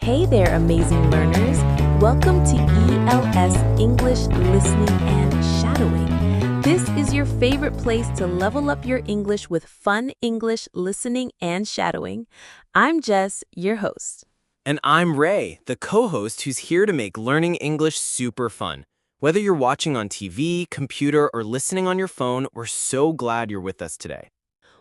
Hey there, amazing learners. Welcome to ELS English Listening and Shadowing. This is your favorite place to level up your English with fun English listening and shadowing. I'm Jess, your host. And I'm Ray, the co-host who's here to make learning English super fun. Whether you're watching on TV, computer, or listening on your phone, we're so glad you're with us today.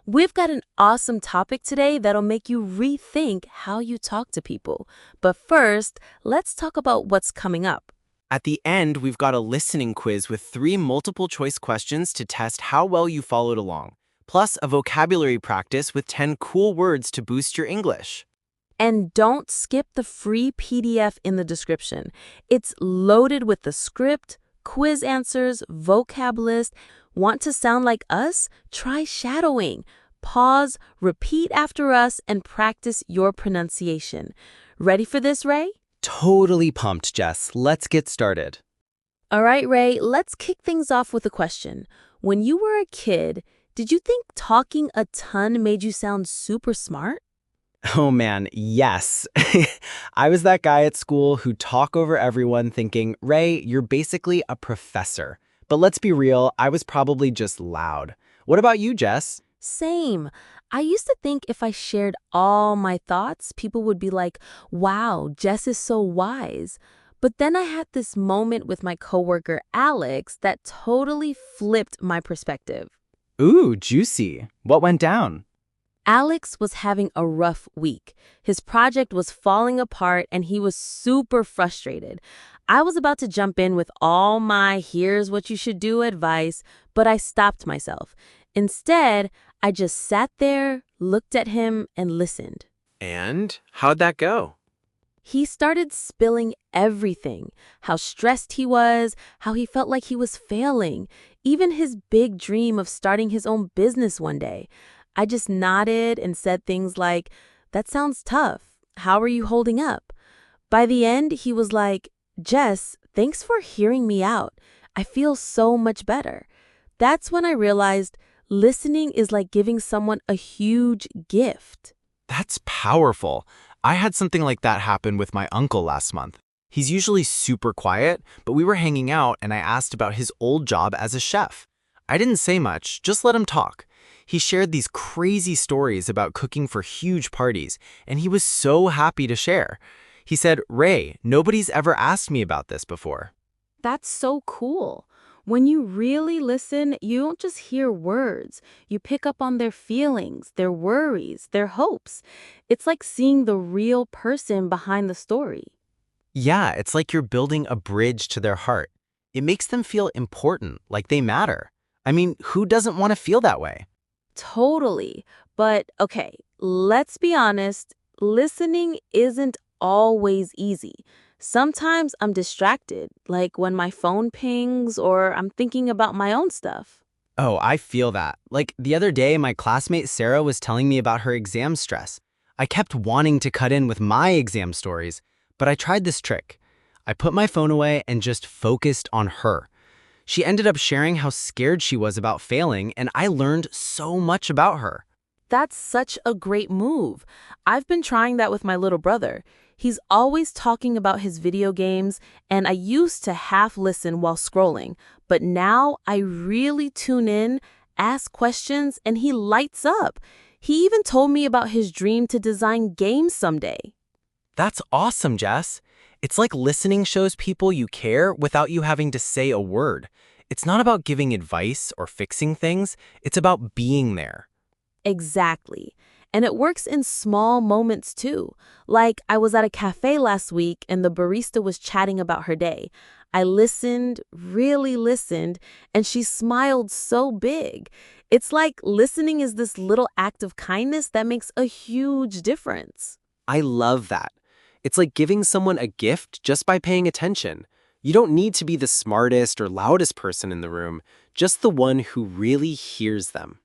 We've got an awesome topic today that'll make you rethink how you talk to people. But first, let's talk about what's coming up. At the end, we've got a listening quiz with 3 multiple-choice questions to test how well you followed along, plus a vocabulary practice with 10 cool words to boost your English. And don't skip the free PDF in the description. It's loaded with the script, quiz answers, vocab list. Want to sound like us? Try shadowing. Pause, repeat after us, and practice your pronunciation. Ready for this, Ray? Totally pumped, Jess. Let's get started. All right, Ray, let's kick things off with a question. When you were a kid, did you think talking a ton made you sound super smart? Oh man, yes. I was that guy at school who'd talk over everyone thinking, Ray, you're basically a professor. But let's be real, I was probably just loud. What about you, Jess? Same. I used to think if I shared all my thoughts, people would be like, wow, Jess is so wise. But then I had this moment with my coworker, Alex, that totally flipped my perspective. Ooh, juicy. What went down? Alex was having a rough week. His project was falling apart and he was super frustrated. I was about to jump in with all my here's what you should do advice, but I stopped myself. Instead, I just sat there, looked at him, and listened. And how'd that go? He started spilling everything, how stressed he was, how he felt like he was failing, even his big dream of starting his own business one day. I just nodded and said things like, that sounds tough. How are you holding up? By the end, he was like, Jess, thanks for hearing me out. I feel so much better. That's when I realized listening is like giving someone a huge gift. That's powerful. I had something like that happen with my uncle last month. He's usually super quiet, but we were hanging out and I asked about his old job as a chef. I didn't say much, just let him talk. He shared these crazy stories about cooking for huge parties, and he was so happy to share. He said, Ray, nobody's ever asked me about this before. That's so cool. When you really listen, you don't just hear words. You pick up on their feelings, their worries, their hopes. It's like seeing the real person behind the story. Yeah, it's like you're building a bridge to their heart. It makes them feel important, like they matter. I mean, who doesn't want to feel that way? Totally. But okay, let's be honest, listening isn't always easy. Sometimes I'm distracted, like when my phone pings or I'm thinking about my own stuff. Oh, I feel that. Like the other day, my classmate Sarah was telling me about her exam stress. I kept wanting to cut in with my exam stories, but I tried this trick. I put my phone away and just focused on her. She ended up sharing how scared she was about failing, and I learned so much about her. That's such a great move. I've been trying that with my little brother. He's always talking about his video games, and I used to half listen while scrolling. But now I really tune in, ask questions, and he lights up. He even told me about his dream to design games someday. That's awesome, Jess. It's like listening shows people you care without you having to say a word. It's not about giving advice or fixing things. It's about being there. Exactly. And it works in small moments too. Like I was at a cafe last week and the barista was chatting about her day. I listened, really listened, and she smiled so big. It's like listening is this little act of kindness that makes a huge difference. I love that. It's like giving someone a gift just by paying attention. You don't need to be the smartest or loudest person in the room, just the one who really hears them.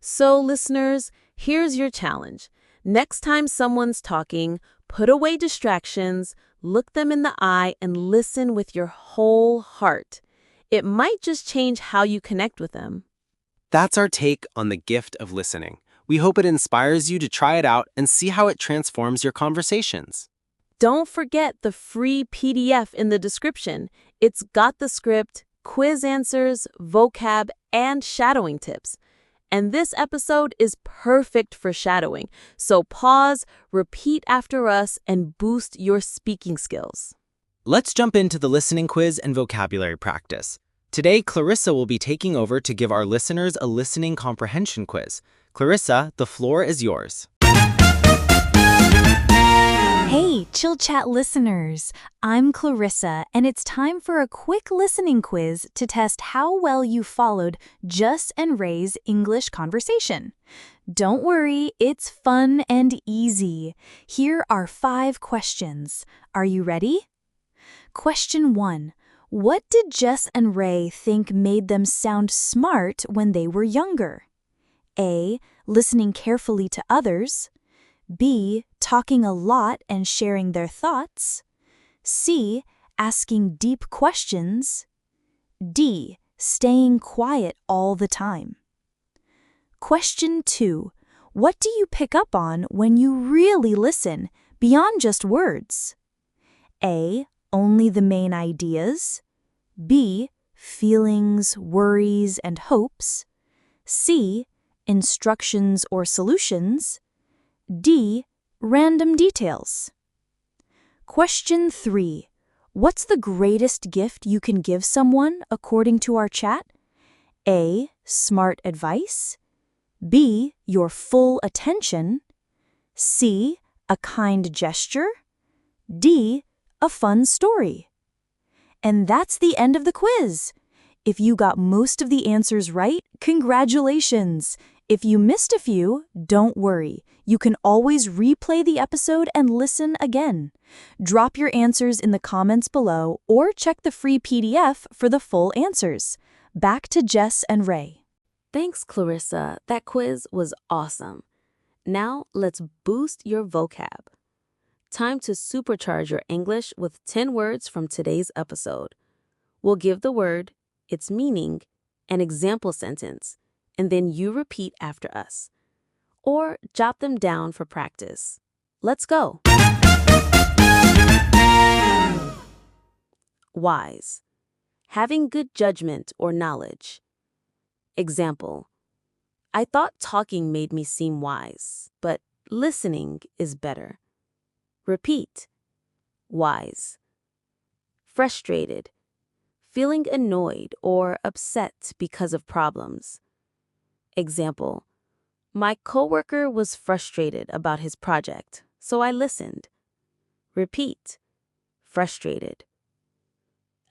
So, listeners, here's your challenge. Next time someone's talking, put away distractions, look them in the eye, and listen with your whole heart. It might just change how you connect with them. That's our take on the gift of listening. We hope it inspires you to try it out and see how it transforms your conversations. Don't forget the free PDF in the description. It's got the script, quiz answers, vocab, and shadowing tips. And this episode is perfect for shadowing. So pause, repeat after us, and boost your speaking skills. Let's jump into the listening quiz and vocabulary practice. Today, Clarissa will be taking over to give our listeners a listening comprehension quiz. Clarissa, the floor is yours. Hey, Chill Chat listeners! I'm Clarissa, and it's time for a quick listening quiz to test how well you followed Jess and Ray's English conversation. Don't worry, it's fun and easy. Here are 5 questions. Are you ready? Question 1. What did Jess and Ray think made them sound smart when they were younger? A. Listening carefully to others. B. Talking a lot and sharing their thoughts. C. Asking deep questions. D. Staying quiet all the time. Question 2. What do you pick up on when you really listen, beyond just words? A. Only the main ideas. B. Feelings, worries, and hopes. C. Instructions or solutions. D. Random details. Question 3. What's the greatest gift you can give someone according to our chat? A. Smart advice. B. Your full attention. C. A kind gesture. D. A fun story. And that's the end of the quiz. If you got most of the answers right, congratulations! If you missed a few, don't worry. You can always replay the episode and listen again. Drop your answers in the comments below or check the free PDF for the full answers. Back to Jess and Ray. Thanks, Clarissa. That quiz was awesome. Now let's boost your vocab. Time to supercharge your English with 10 words from today's episode. We'll give the word, its meaning, an example sentence, and then you repeat after us. Or jot them down for practice. Let's go. Wise. Having good judgment or knowledge. Example. I thought talking made me seem wise, but listening is better. Repeat. Wise. Frustrated. Feeling annoyed or upset because of problems. Example. My coworker was frustrated about his project, so I listened. Repeat. Frustrated.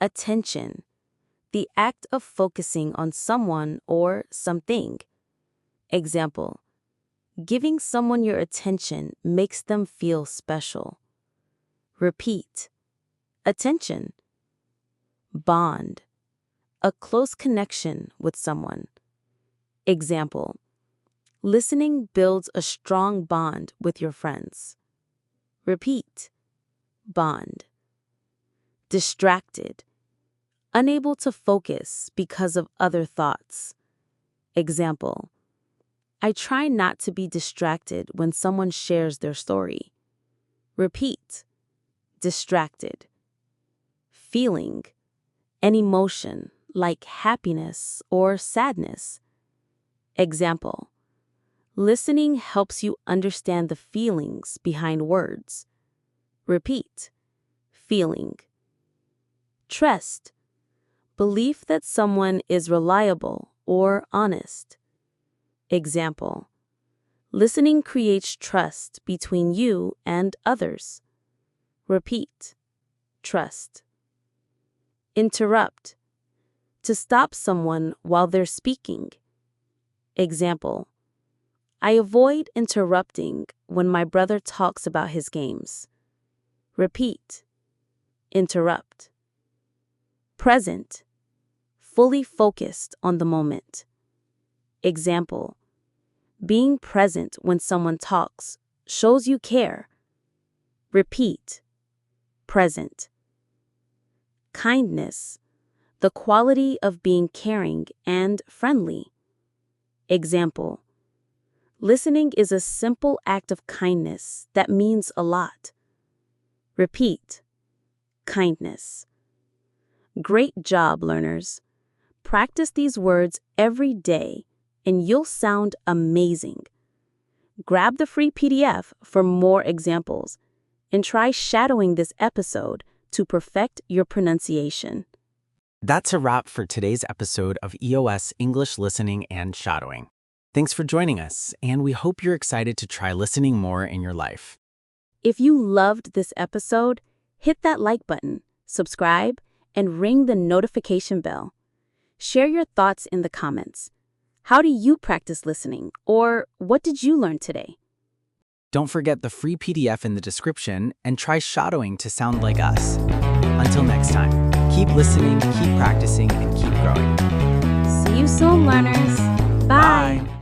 Attention. The act of focusing on someone or something. Example. Giving someone your attention makes them feel special. Repeat. Attention. Bond. A close connection with someone. Example. Listening builds a strong bond with your friends. Repeat. Bond. Distracted. Unable to focus because of other thoughts. Example. I try not to be distracted when someone shares their story. Repeat. Distracted. Feeling. An emotion like happiness or sadness. Example. Listening helps you understand the feelings behind words. Repeat. Feeling. Trust. Belief that someone is reliable or honest. Example. Listening creates trust between you and others. Repeat. Trust. Interrupt. To stop someone while they're speaking. Example. I avoid interrupting when my brother talks about his games. Repeat. Interrupt. Present. Fully focused on the moment. Example. Being present when someone talks shows you care. Repeat. Present. Kindness. The quality of being caring and friendly. Example. Listening is a simple act of kindness that means a lot. Repeat. Kindness. Great job, learners. Practice these words every day, and you'll sound amazing. Grab the free PDF for more examples, and try shadowing this episode to perfect your pronunciation. That's a wrap for today's episode of EOS English Listening and Shadowing. Thanks for joining us, and we hope you're excited to try listening more in your life. If you loved this episode, hit that like button, subscribe, and ring the notification bell. Share your thoughts in the comments. How do you practice listening, or what did you learn today? Don't forget the free PDF in the description and try shadowing to sound like us. Until next time, keep listening, keep practicing, and keep growing. See you soon, learners. Bye. Bye.